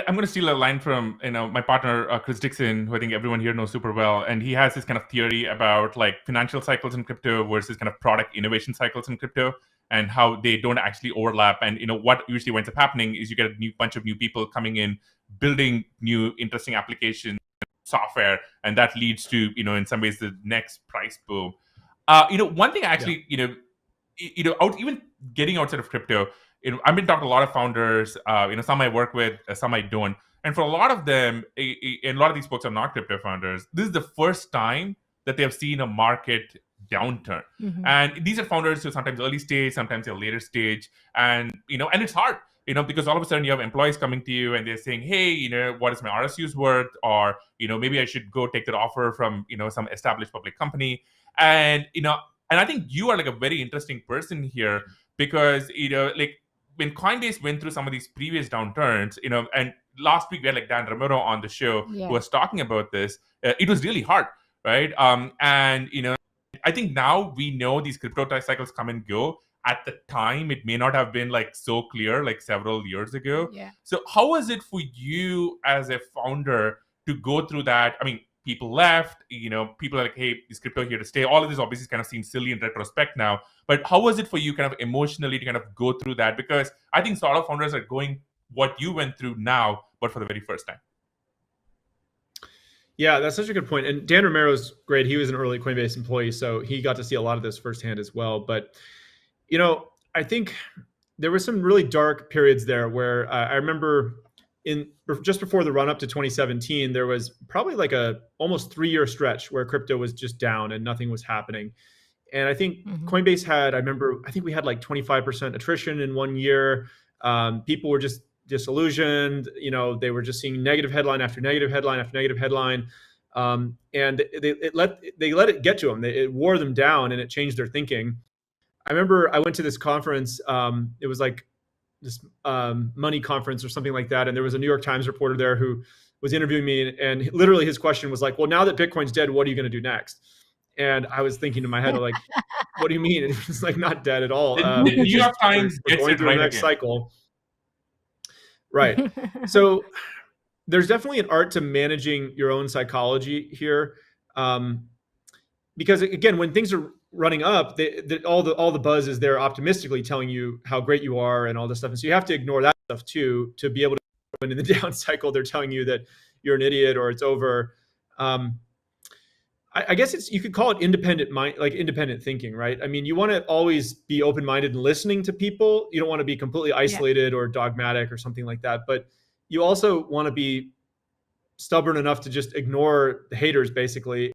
I'm going to steal a line from my partner Chris Dixon, who I think everyone here knows super well, and he has this kind of theory about like financial cycles in crypto versus kind of product innovation cycles in crypto, and how they don't actually overlap. And what usually winds up happening is you get a new bunch of new people coming in, building new interesting applications, software, and that leads to in some ways the next price boom. One thing Yeah. actually out even getting outside of crypto, I've been talking to a lot of founders. Some I work with, some I don't. And for a lot of them, and a lot of these folks are not crypto founders. This is the first time that they have seen a market downturn. Mhm. And these are founders who sometimes early stage, sometimes they're later stage, and and it's hard. Because all of a sudden you have employees coming to you and they're saying, "Hey, what is my RSUs worth?" Or maybe I should go take that offer from some established public company. And and I think you are like a very interesting person here because like when Coinbase went through some of these previous downturns, and last week we had like Dan Romero on the show Yeah. who was talking about this. It was really hard, right? And I think now we know these crypto cycles come and go. At the time, it may not have been like so clear like several years ago. Yeah. So how was it for you as a founder to go through that? I mean, people left, people are like, hey, is crypto here to stay? All of this obviously kind of seems silly in retrospect now. But how was it for you kind of emotionally to kind of go through that? Because I think startup founders are going what you went through now, but for the very first time. Yeah, that's such a good point. And Dan Romero's great. He was an early Coinbase employee, so he got to see a lot of this firsthand as well. But, I think there were some really dark periods there where I remember just before the run up to 2017, there was probably like a almost 3-year stretch where crypto was just down and nothing was happening. And I think Coinbase had, I think we had like 25% attrition in 1 year. People were just disillusioned. They were just seeing negative headline after negative headline after negative headline. And they let it get to them. It wore them down and it changed their thinking. I remember I went to this conference. It was like this money conference or something like that. And there was a New York Times reporter there who was interviewing me. And literally his question was like, well, now that Bitcoin's dead, what are you going to do next? And I was thinking in my head, like, what do you mean? It's like not dead at all. The New York Times we're gets going it through right the next again. cycle. Right. So there's definitely an art to managing your own psychology here. Because again, when things are running up, all the buzz is there optimistically telling you how great you are and all this stuff. And so you have to ignore that stuff too, to be able to, when in the down cycle, they're telling you that you're an idiot or it's over. I guess you could call it independent thinking, right? I mean, you want to always be open-minded and listening to people. You don't want to be completely isolated or dogmatic or something like that. But you also want to be stubborn enough to just ignore the haters, basically,